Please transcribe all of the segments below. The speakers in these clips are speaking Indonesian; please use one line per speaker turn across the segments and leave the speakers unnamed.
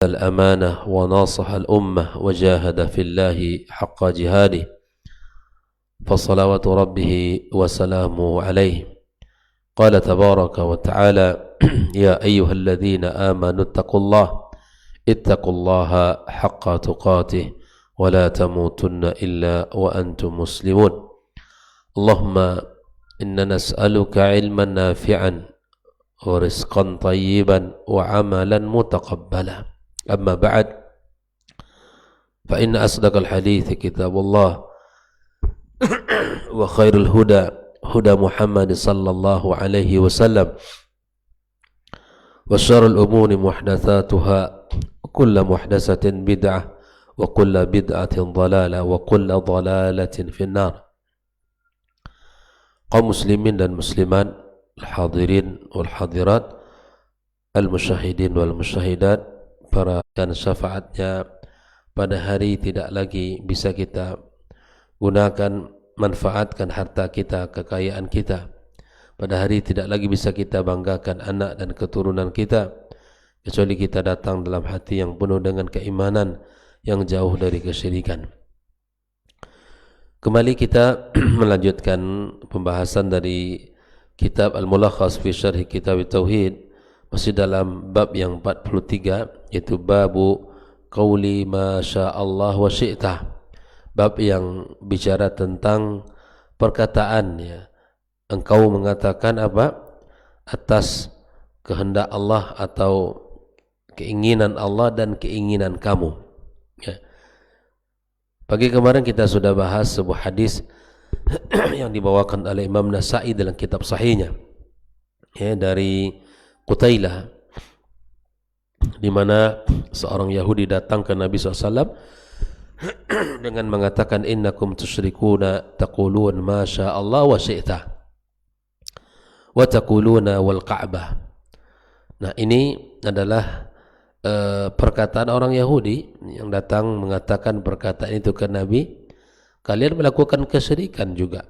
الأمانة وناصح الأمة وجاهد في الله حق جهاده فصلوات ربه وسلامه عليه. قال تبارك وتعالى يا أيها الذين آمنوا اتقوا الله حق تقاته ولا تموتن إلا وأنتم مسلمون. اللهم إنا نسألك علما نافعا ورزقا طيبا وعملا متقبلا. أما بعد فإن أصدق الحديث كتاب الله وخير الهدى هدى محمد صلى الله عليه وسلم وشر الأمور محدثاتها وكل محدثة بدعة وكل بدعة ضلالة وكل ضلالة في النار. Kaum muslimin dan muslimat, al-hadirin wal hadirat, al-musyahidin wal musyahidat, para dan syafaatnya pada hari tidak lagi bisa kita gunakan, manfaatkan harta kita, kekayaan kita. Pada hari tidak lagi bisa kita banggakan anak dan keturunan kita, kecuali kita datang dalam hati yang penuh dengan keimanan yang jauh dari kesyirikan. Kembali kita melanjutkan pembahasan dari kitab Al-Mulakhas fi Syarh Kitab Tauhid, masih dalam bab yang 43, yaitu babu qauli ma sya'allah wa syi'tah. Bab yang bicara tentang perkataan, ya, engkau mengatakan apa atas kehendak Allah atau keinginan Allah dan keinginan kamu, ya. Pagi kemarin kita sudah bahas sebuah hadis yang dibawakan oleh Imam Nasa'i dalam kitab sahihnya, ya, dari Qutailah, di mana seorang Yahudi datang ke Nabi SAW dengan mengatakan innakum tusyrikuna taqulun ma syaa Allah wa syi'ta wa taquluna wal Ka'bah. Nah, ini adalah perkataan orang Yahudi yang datang mengatakan perkataan itu ke Nabi. Kalian melakukan kesyirikan juga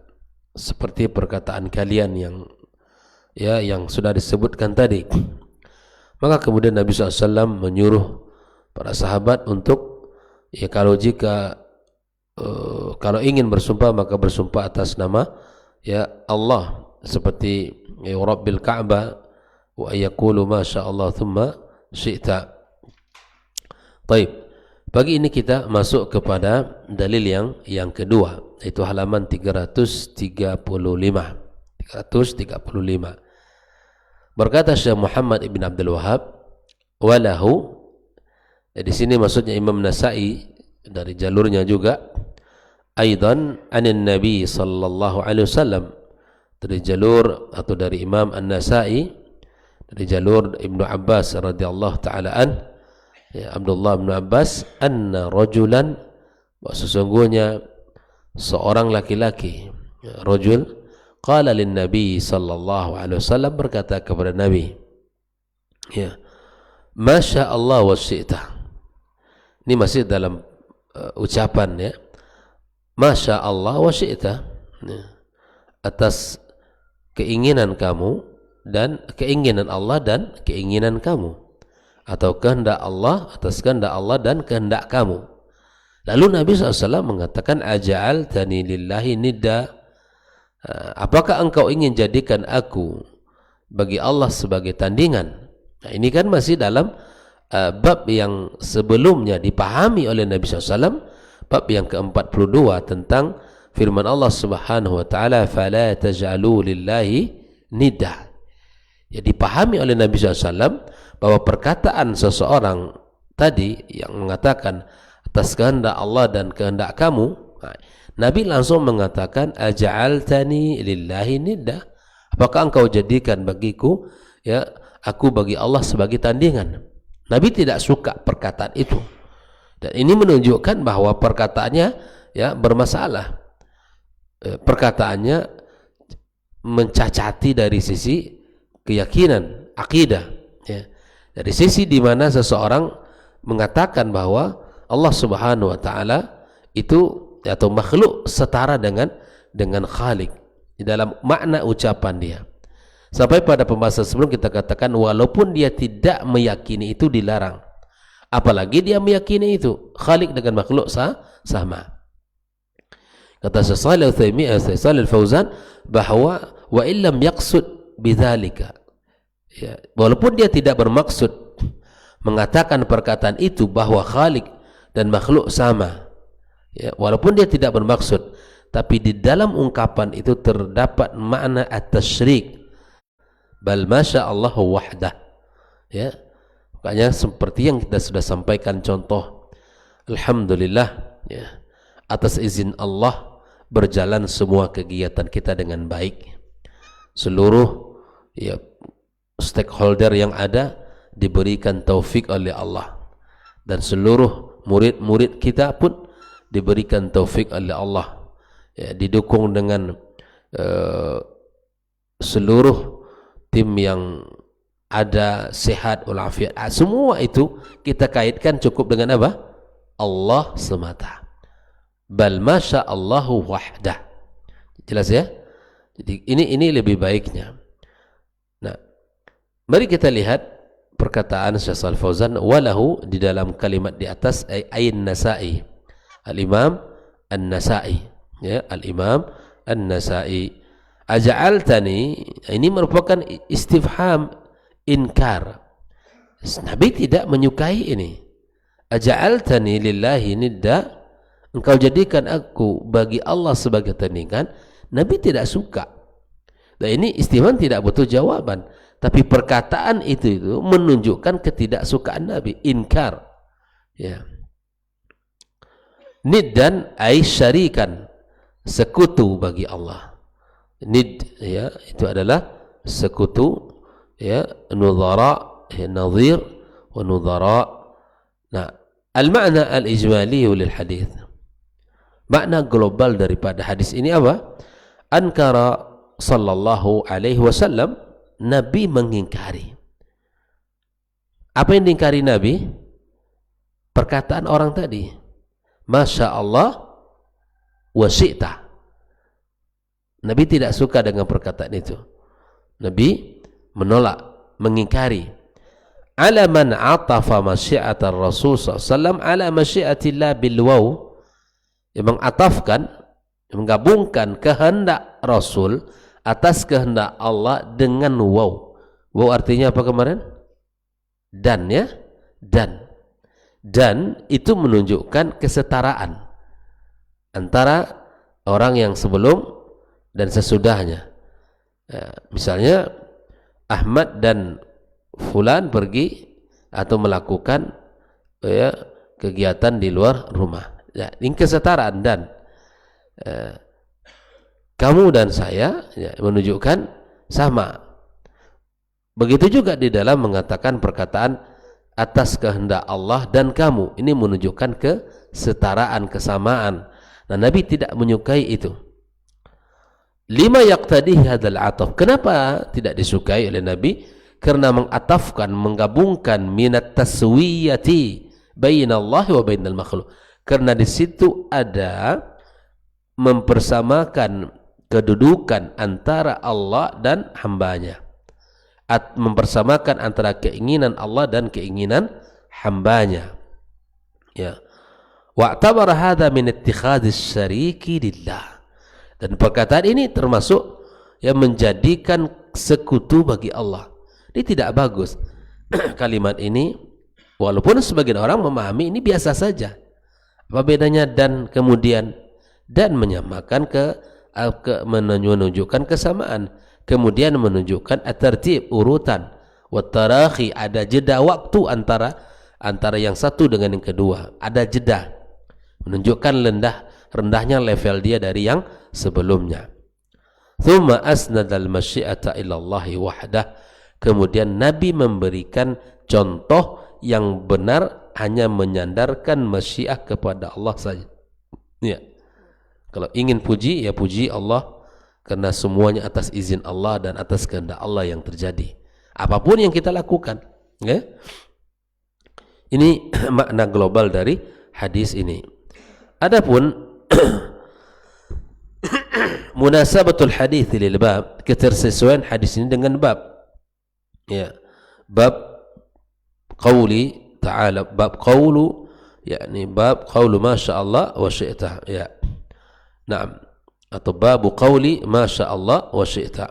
seperti perkataan kalian yang sudah disebutkan tadi. Maka kemudian Nabi SAW menyuruh para sahabat untuk, ya, kalau ingin bersumpah maka bersumpah atas nama, ya, Allah, seperti ya Rabbil Ka'bah wa yaqulu ma sya'allah thumma syi'ta. Baik, pagi ini kita masuk kepada dalil yang kedua, yaitu halaman 335. Berkata Syekh Muhammad ibn Abdul Wahhab, walahu, di sini maksudnya Imam Nasa'i, dari jalurnya juga, aidan anin Nabi sallallahu alaihi wasallam, dari jalur atau dari Imam An-Nasa'i, dari jalur Ibnu Abbas radhiyallahu taala ya, Abdullah bin Abbas, anna rajulan, sesungguhnya seorang laki-laki, ya, rajul, qala lin Nabi sallallahu alaihi wasallam, berkata kepada Nabi, ya, masya Allah wa syi'ta. Ini masih dalam ucapan, ya, masya Allah wa syi'ta, ya, atas keinginan kamu dan keinginan Allah dan keinginan kamu, atau kehendak Allah atas kehendak Allah dan kehendak kamu. Lalu Nabi SAW mengatakan, aja'altani lillahi nidda, apakah engkau ingin jadikan aku bagi Allah sebagai tandingan? Nah, ini kan masih dalam bab yang sebelumnya dipahami oleh Nabi SAW, bab yang ke-42 tentang firman Allah Subhanahu wa taala, fala taj'alu lillahi nidda. Ya, dipahami oleh Nabi SAW bahwa perkataan seseorang tadi yang mengatakan atas kehendak Allah dan kehendak kamu, Nabi langsung mengatakan, aja'altani lillahi nidda, apakah engkau jadikan bagiku, ya, aku bagi Allah sebagai tandingan. Nabi tidak suka perkataan itu, dan ini menunjukkan bahwa perkataannya, ya, bermasalah. Perkataannya mencacati dari sisi keyakinan, akidah, ya. Dari sisi di mana seseorang mengatakan bahwa Allah Subhanahu wa taala itu, atau makhluk, setara dengan Khalik di dalam makna ucapan dia. Sampai pada pembahasan sebelum kita katakan walaupun dia tidak meyakini itu dilarang, Apalagi dia meyakini itu Khalik dengan makhluk sama. Kata Syekh Shalih Al-Fauzan bahwa wa illam yaqsud bidzalika, ya, walaupun dia tidak bermaksud mengatakan perkataan itu bahwa Khalik dan makhluk sama, ya, walaupun dia tidak bermaksud, tapi di dalam ungkapan itu terdapat makna at-tasyrik, bal masya Allahu wahdah, ya. Makanya seperti yang kita sudah sampaikan contoh, alhamdulillah, ya, atas izin Allah berjalan semua kegiatan kita dengan baik. Seluruh, ya, stakeholder yang ada diberikan taufik oleh Allah, dan seluruh murid-murid kita pun diberikan taufik oleh Allah, ya, didukung dengan seluruh tim yang ada sehat walafiat. Semua itu kita kaitkan cukup dengan apa? Allah semata. Bal masya Allahu wahdah. Jelas ya? Jadi ini lebih baiknya. Nah, mari kita lihat perkataan Syekh Shalih Fauzan walahu di dalam kalimat di atas, ayin Nasa'i, Al-Imam An-Nasa'i, ya, Al-Imam An-Nasa'i. Aja'altani, ini merupakan istifham inkar. Nabi tidak menyukai ini. Aja'altani lillahi nidda, engkau jadikan aku bagi Allah sebagai tandingan. Nabi tidak suka. Dan ini istifham tidak butuh jawaban, tapi perkataan itu menunjukkan ketidaksukaan Nabi, inkar, ya. Niddan ay syarikan, sekutu bagi Allah. Nid, ya, itu adalah sekutu, ya, nudhara, ya, nadhir wa nudhara. Nah, al-ma'na al-ijmali lil hadis, makna global daripada hadis ini apa? Ankara sallallahu alaihi wasallam, Nabi mengingkari. Apa yang diingkari Nabi? Perkataan orang tadi, masya Allah wa syi'ta. Nabi tidak suka dengan perkataan itu. Nabi menolak, mengingkari. Ala man atafa masyiatar Rasul SAW ala masyiatillah bil waw, yang mengatafkan, menggabungkan kehendak Rasul atas kehendak Allah dengan waw. Waw artinya apa kemarin? Dan, ya, dan itu menunjukkan kesetaraan antara orang yang sebelum dan sesudahnya. Ya, misalnya Ahmad dan Fulan pergi atau melakukan, ya, kegiatan di luar rumah. Ya, ini kesetaraan. Dan kamu dan saya, ya, menunjukkan sama. Begitu juga di dalam mengatakan perkataan atas kehendak Allah dan kamu, ini menunjukkan kesetaraan, kesamaan. Nah, Nabi tidak menyukai itu. Lima yaqtadihi hadzal ataf. Kenapa tidak disukai oleh Nabi? Karena mengatafkan, menggabungkan minat taswiyati bainallahi wa bainal makhluk. Karena di situ ada mempersamakan kedudukan antara Allah dan hambanya, mempersamakan antara keinginan Allah dan keinginan hambanya, ya. Wa'tabara hadza min ittikhadis syariki lillah, dan perkataan ini termasuk yang menjadikan sekutu bagi Allah. Ini tidak bagus. Kalimat ini, walaupun sebagian orang memahami ini biasa saja. Apa bedanya dan kemudian? Dan menyamakan menunjukkan kesamaan, kemudian menunjukkan at-tartib, urutan, wat-tarakhi, ada jeda waktu antara yang satu dengan yang kedua, ada jeda, menunjukkan rendahnya level dia dari yang sebelumnya. Thumma asnadal masyiata ila Allah wahdah, kemudian Nabi memberikan contoh yang benar, hanya menyandarkan masyiah kepada Allah saja, ya. Kalau ingin puji, ya puji Allah, karena semuanya atas izin Allah dan atas kehendak Allah yang terjadi. Apapun yang kita lakukan, ya. Ini makna global dari hadis ini. Adapun munasabatul hadis lil bab, ketersesuaian hadis ini dengan bab, ya, bab qauli, ta'ala, bab qawlu, yakni bab qawlu masya Allah wa syi'ta, ya. Naam, atau babu qawli masya Allah wa syi'ta.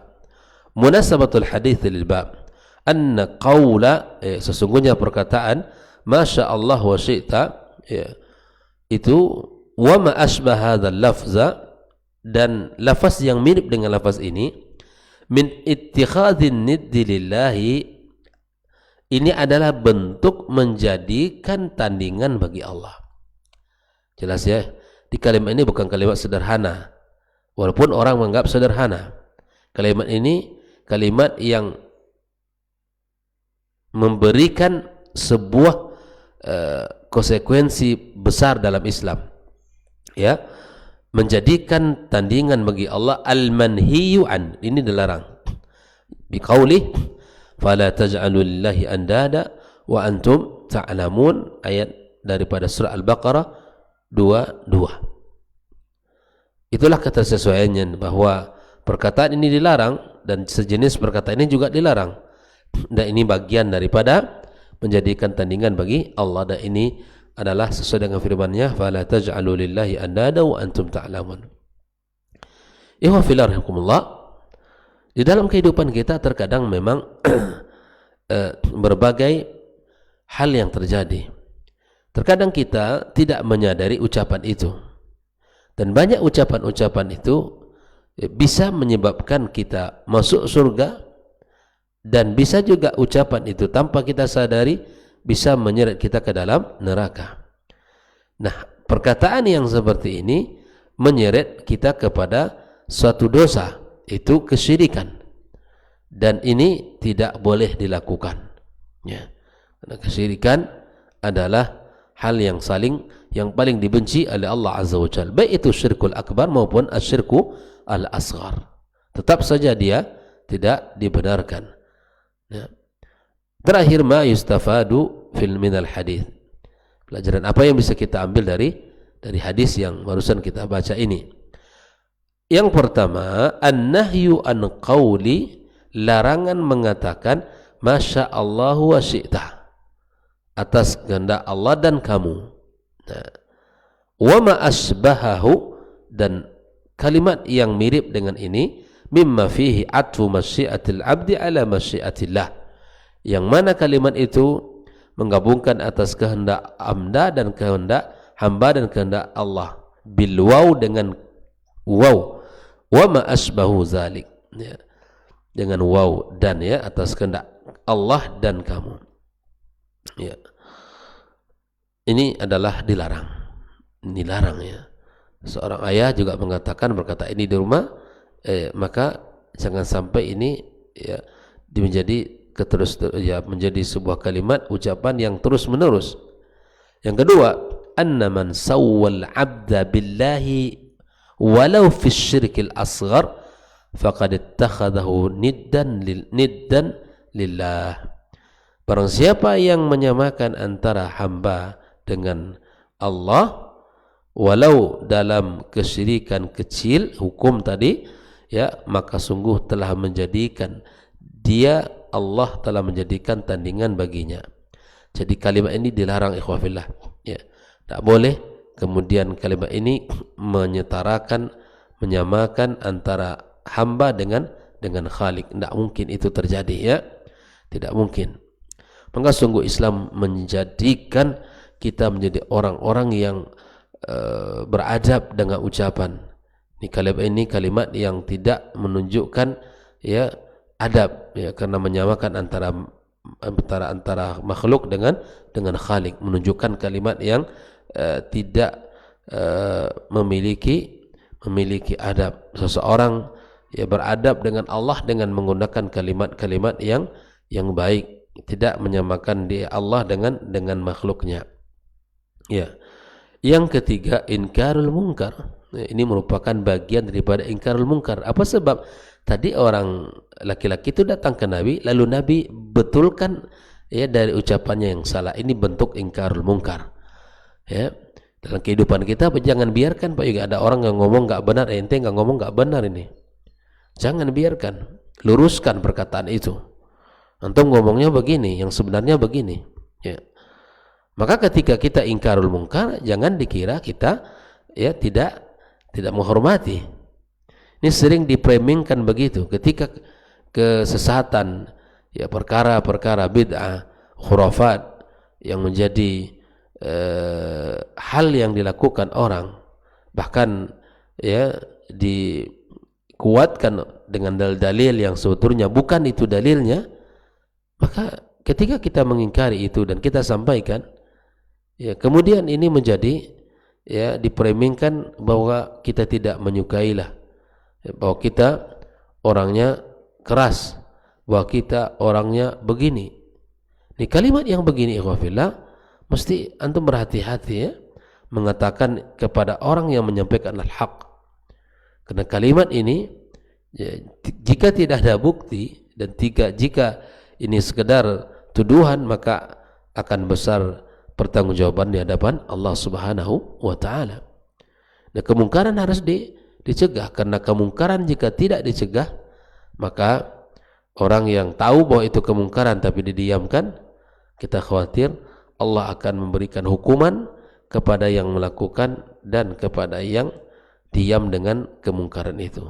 Munasabatul hadits lil bab, anna qawla, sesungguhnya perkataan masya Allah wa syi'ta, ya, itu wa ma asbah hadzal lafza, dan lafaz yang mirip dengan lafaz ini, min ittikhadzin niddi lillahi, ini adalah bentuk menjadikan tandingan bagi Allah. Jelas ya, di kalimat ini bukan kalimat sederhana, walaupun orang menganggap sederhana. Kalimat ini kalimat yang memberikan sebuah konsekuensi besar dalam Islam, ya, menjadikan tandingan bagi Allah. Al-manhiyu an, ini dilarang. Biqaulih fala taj'alu lillahi andada wa antum ta'lamun, ayat daripada surah Al-Baqarah 22. Itulah ketersesuaiannya, bahwa perkataan ini dilarang dan sejenis perkataan ini juga dilarang, dan ini bagian daripada menjadikan tandingan bagi Allah, dan ini adalah sesuai dengan firman-Nya, fala taj'alu lillahi andada wa antum ta'lamun. Ikhwa fillah rahimakumullah, di dalam kehidupan kita terkadang memang berbagai hal yang terjadi. Terkadang kita tidak menyadari ucapan itu, dan banyak ucapan-ucapan itu bisa menyebabkan kita masuk surga, dan bisa juga ucapan itu tanpa kita sadari bisa menyeret kita ke dalam neraka. Nah, perkataan yang seperti ini menyeret kita kepada suatu dosa, itu kesyirikan, dan ini tidak boleh dilakukan, ya. Karena kesyirikan adalah hal yang paling dibenci oleh Allah Azza wa Jalla, baik itu syirkul akbar maupun asyirku al-asghar, tetap saja dia tidak dibenarkan, ya. Terakhir, ma yustafadu fil minal hadis, pelajaran apa yang bisa kita ambil dari hadis yang barusan kita baca ini. Yang pertama, an-nahyu an qawli, larangan mengatakan masya Allah wa syi'ta, atas kehendak Allah dan kamu. Nah, wa ma asbahahu, dan kalimat yang mirip dengan ini, mimma fihi atfu masyiatil abdi ala masyiatillah, yang mana kalimat itu menggabungkan atas kehendak hamba dan kehendak Allah, bil waw, dengan waw, wa ma asbahu zalik, ya, dengan waw dan, ya, atas kehendak Allah dan kamu, ya. Ini adalah dilarang, ya. Seorang ayah juga berkata ini di rumah, maka jangan sampai ini, ya, menjadi sebuah kalimat ucapan yang terus menerus. Yang kedua, anna man sawwal abda billahi walau fi syirkil asghar faqad ittakhadahu niddan lillah. Barang siapa yang menyamakan antara hamba dengan Allah walau dalam kesyirikan kecil, hukum tadi, ya, maka sungguh telah menjadikan Allah telah menjadikan tandingan baginya. Jadi kalimat ini dilarang, ikhwah fillah, ya. Tak boleh kemudian kalimat ini menyamakan antara hamba dengan Khalik. Tidak mungkin itu terjadi, ya. Tidak mungkin. Maka sungguh Islam menjadikan kita menjadi orang-orang yang beradab dengan ucapan. Ini kalimat yang tidak menunjukkan, ya, adab, ya, karena menyamakan antara makhluk dengan Khalik, menunjukkan kalimat yang tidak memiliki adab. Seseorang, ya, beradab dengan Allah dengan menggunakan kalimat-kalimat yang baik, tidak menyamakan dia Allah dengan makhluknya, ya. Yang ketiga, inkarul munkar. Ini merupakan bagian daripada inkarul munkar. Apa sebab? Tadi orang laki-laki itu datang ke Nabi, lalu Nabi betulkan, ya, dari ucapannya yang salah. Ini bentuk ingkarul munkar, ya. Dalam kehidupan kita, jangan biarkan Pak juga ada orang yang ngomong nggak benar, ente nggak ngomong nggak benar ini. Jangan biarkan, luruskan perkataan itu. Antum ngomongnya begini, yang sebenarnya begini, ya. Maka ketika kita ingkarul mungkar, jangan dikira kita ya tidak menghormati. Ini sering dipramingkan begitu. Ketika kesesatan, ya perkara-perkara bid'ah, khurafat yang menjadi hal yang dilakukan orang, bahkan ya dikuatkan dengan dalil-dalil yang sebetulnya bukan itu dalilnya, maka ketika kita mengingkari itu dan kita sampaikan, ya kemudian ini menjadi ya dipramingkan bahwa kita tidak menyukailah, ya, bahwa kita orangnya keras, bahwa kita orangnya begini. Ini kalimat yang begini, ikhwafillah, mesti antum berhati-hati ya mengatakan kepada orang yang menyampaikan al-haq. Karena kalimat ini ya, jika tidak ada bukti dan jika ini sekedar tuduhan, maka akan besar pertanggungjawaban di hadapan Allah Subhanahu wa taala. Nah, kemungkaran harus dicegah, karena kemungkaran jika tidak dicegah, maka orang yang tahu bahwa itu kemungkaran tapi didiamkan, kita khawatir Allah akan memberikan hukuman kepada yang melakukan dan kepada yang diam dengan kemungkaran itu.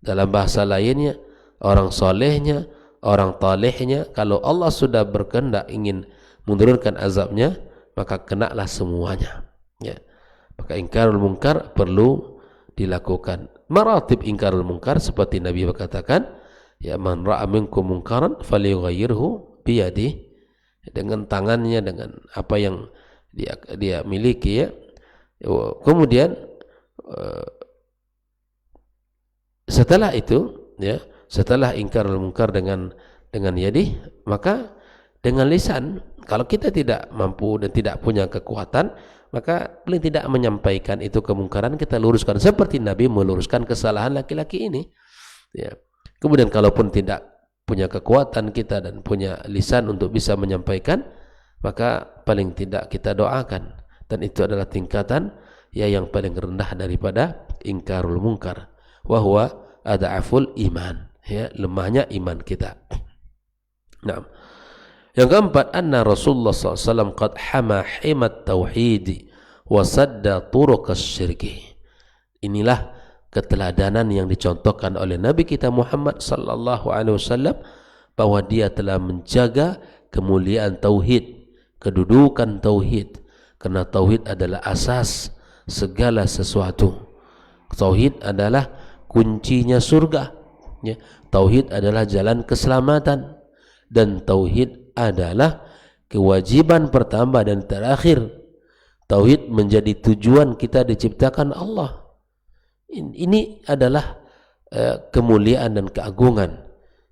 Dalam bahasa lainnya, orang solehnya, orang talehnya, kalau Allah sudah berkehendak ingin menurunkan azabnya, maka kenalah semuanya. Ya. Maka ingkarul munkar perlu dilakukan. Maratib ingkarul munkar seperti Nabi berkatakan, ya man ra'a minkum munkaran falyughayyirhu biyadihi, dengan tangannya, dengan apa yang dia miliki ya. Kemudian setelah itu ya, setelah ingkarul munkar dengan yadi, maka dengan lisan. Kalau kita tidak mampu dan tidak punya kekuatan, maka paling tidak menyampaikan itu kemungkaran, kita luruskan seperti Nabi meluruskan kesalahan laki-laki ini ya. Kemudian kalaupun tidak punya kekuatan kita dan punya lisan untuk bisa menyampaikan, maka paling tidak kita doakan, dan itu adalah tingkatan ya yang paling rendah daripada ingkarul munkar, wa huwa ad'aful iman, ya, lemahnya iman kita. Nah, yang keempat, anna Rasulullah SAW qad hama himat tauhid wa sadda turuq asyirki. Inilah keteladanan yang dicontohkan oleh Nabi kita Muhammad sallallahu alaihi wasallam, bahwa dia telah menjaga kemuliaan tauhid, kedudukan tauhid, karena tauhid adalah asas segala sesuatu. Tauhid adalah kuncinya surga ya. Tauhid adalah jalan keselamatan, dan tauhid adalah kewajiban pertama dan terakhir. Tauhid menjadi tujuan kita diciptakan Allah. Ini adalah kemuliaan dan keagungan.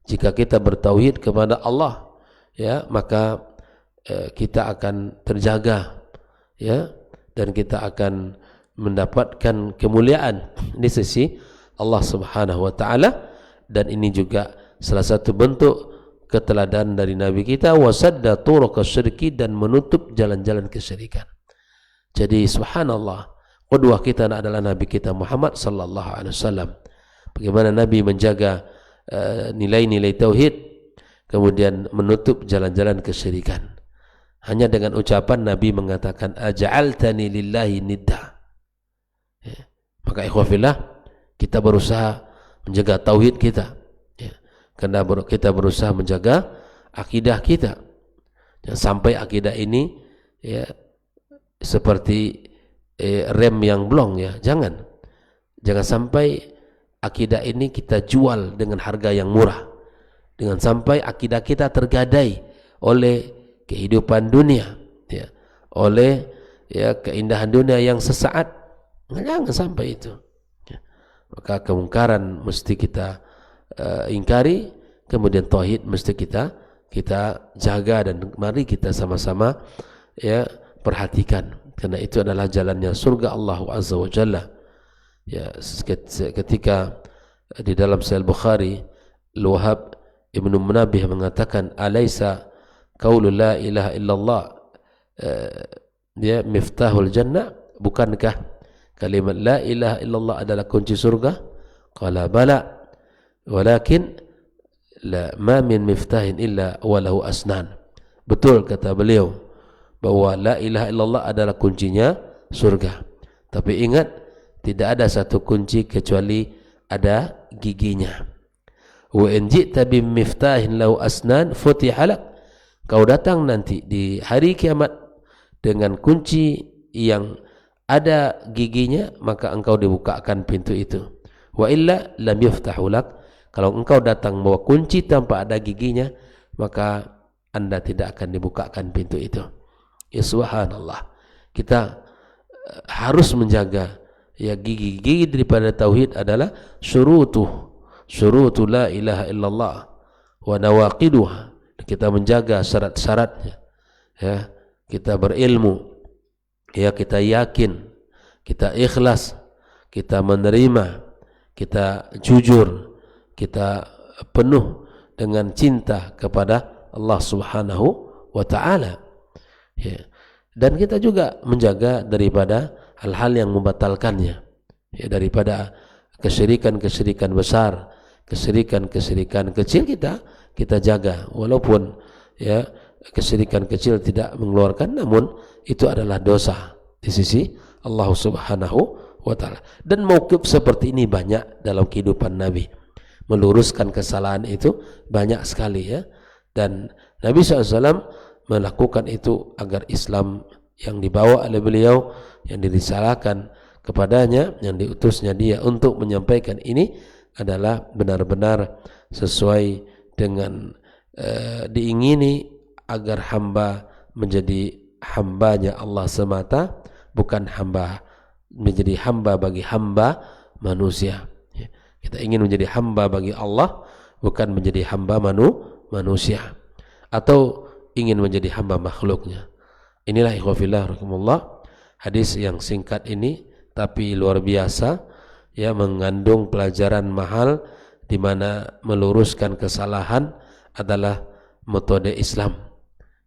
Jika kita bertauhid kepada Allah, ya, maka kita akan terjaga, ya, dan kita akan mendapatkan kemuliaan di sisi Allah Subhanahu wa taala. Dan ini juga salah satu bentuk keteladanan dari Nabi kita, wasadda turuq asyirki, dan menutup jalan-jalan kesyirikan. Jadi subhanallah, qudwah kita adalah Nabi kita Muhammad sallallahu alaihi wasallam. Bagaimana Nabi menjaga nilai-nilai tauhid, kemudian menutup jalan-jalan kesyirikan. Hanya dengan ucapan Nabi mengatakan, aja'altani lillahi nidda. Ya. Maka ikhwafillah, kita berusaha menjaga tauhid kita, ya. Karena kita berusaha menjaga akidah kita. Jangan sampai akidah ini ya seperti rem yang blong ya. Jangan sampai akidah ini kita jual dengan harga yang murah. Dengan sampai akidah kita tergadai oleh kehidupan dunia, ya, oleh ya keindahan dunia yang sesaat. Jangan sampai itu. Ya. Maka kemungkaran mesti kita ingkari, kemudian tauhid mesti kita jaga, dan mari kita sama-sama ya perhatikan, karena itu adalah jalannya surga Allah Azza wa Jalla. Ya, ketika di dalam Sahih Bukhari, Al-Wahhab Ibnu Munabih mengatakan, alaysa qaulu la ilaha illallah dia miftahul jannah, bukankah kalimat la ilaha illallah adalah kunci surga? Qala bala, walakin la ma min miftahin illa walahu asnan. Betul kata beliau, bahwa la ilaha illallah adalah kuncinya surga. Tapi ingat, tidak ada satu kunci kecuali ada giginya. Wa in ji'ta bimiftahin lahu asnan futihalak. Kau datang nanti di hari kiamat dengan kunci yang ada giginya, maka engkau dibukakan pintu itu. Wa illa lam yuftahulak. Kalau engkau datang bawa kunci tanpa ada giginya, maka Anda tidak akan dibukakan pintu itu. Ya subhanallah. Kita harus menjaga ya gigi-gigi daripada tauhid adalah syurutu la ilaha illallah wa nawaqiduha. Kita menjaga syarat-syaratnya. Ya, kita berilmu. Ya, kita yakin, kita ikhlas, kita menerima, kita jujur, kita penuh dengan cinta kepada Allah Subhanahu wa ta'ala. Ya. Dan kita juga menjaga daripada hal-hal yang membatalkannya. Ya, daripada kesyirikan-kesyirikan besar, kesyirikan-kesyirikan kecil kita jaga. Walaupun ya kesyirikan kecil tidak mengeluarkan, namun itu adalah dosa di sisi Allah Subhanahu wa ta'ala. Dan mauqif seperti ini banyak dalam kehidupan Nabi. Meluruskan kesalahan itu banyak sekali ya. Dan Nabi SAW melakukan itu agar Islam yang dibawa oleh beliau, yang dirisalahkan kepadanya, yang diutusnya dia untuk menyampaikan ini adalah benar-benar sesuai dengan diingini, agar hamba menjadi hambanya Allah semata, bukan hamba menjadi hamba bagi hamba manusia. Kita ingin menjadi hamba bagi Allah, bukan menjadi hamba manusia, atau ingin menjadi hamba makhluknya. Inilah ikhwafillah rahimakumullah, hadis yang singkat ini tapi luar biasa ya, mengandung pelajaran mahal, di mana meluruskan kesalahan adalah metode Islam.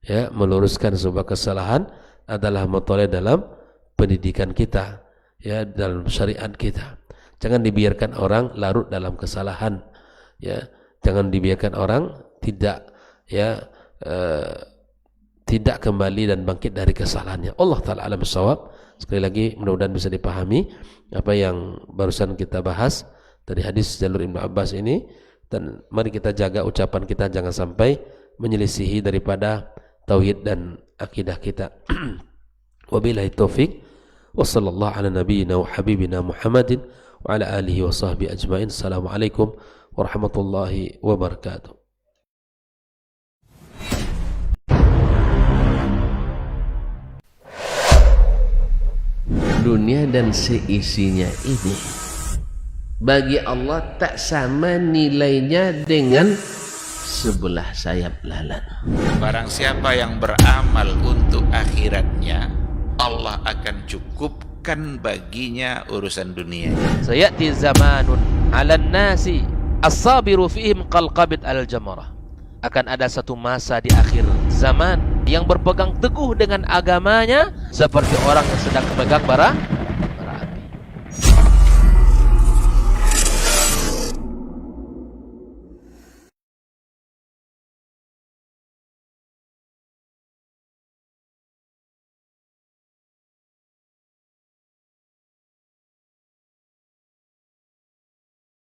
Ya, meluruskan sebuah kesalahan adalah metode dalam pendidikan kita, ya, dalam syariat kita. Jangan dibiarkan orang larut dalam kesalahan, ya. Jangan dibiarkan orang tidak tidak kembali dan bangkit dari kesalahannya. Allah Ta'ala alam bissawab. Sekali lagi mudah-mudahan bisa dipahami apa yang barusan kita bahas dari hadis jalur Ibnu Abbas ini, dan mari kita jaga ucapan kita jangan sampai menyelisihi daripada tauhid dan akidah kita. Wabillahi taufik wa sallallahu ala nabiyyina wa habibina Muhammadin wa ala alihi wa sahbihi ajmain. Assalamualaikum warahmatullahi wabarakatuh.
Dunia dan seisinya ini bagi Allah tak sama nilainya dengan sebelah sayap lalat.
Barang siapa yang beramal untuk akhiratnya, Allah akan cukupkan baginya urusan dunia.
Sayati zamanun 'alan nasi as-sabiru fihim qalqabit al-jamarah. Akan ada satu masa di akhir zaman yang berpegang teguh dengan agamanya seperti orang yang sedang memegang bara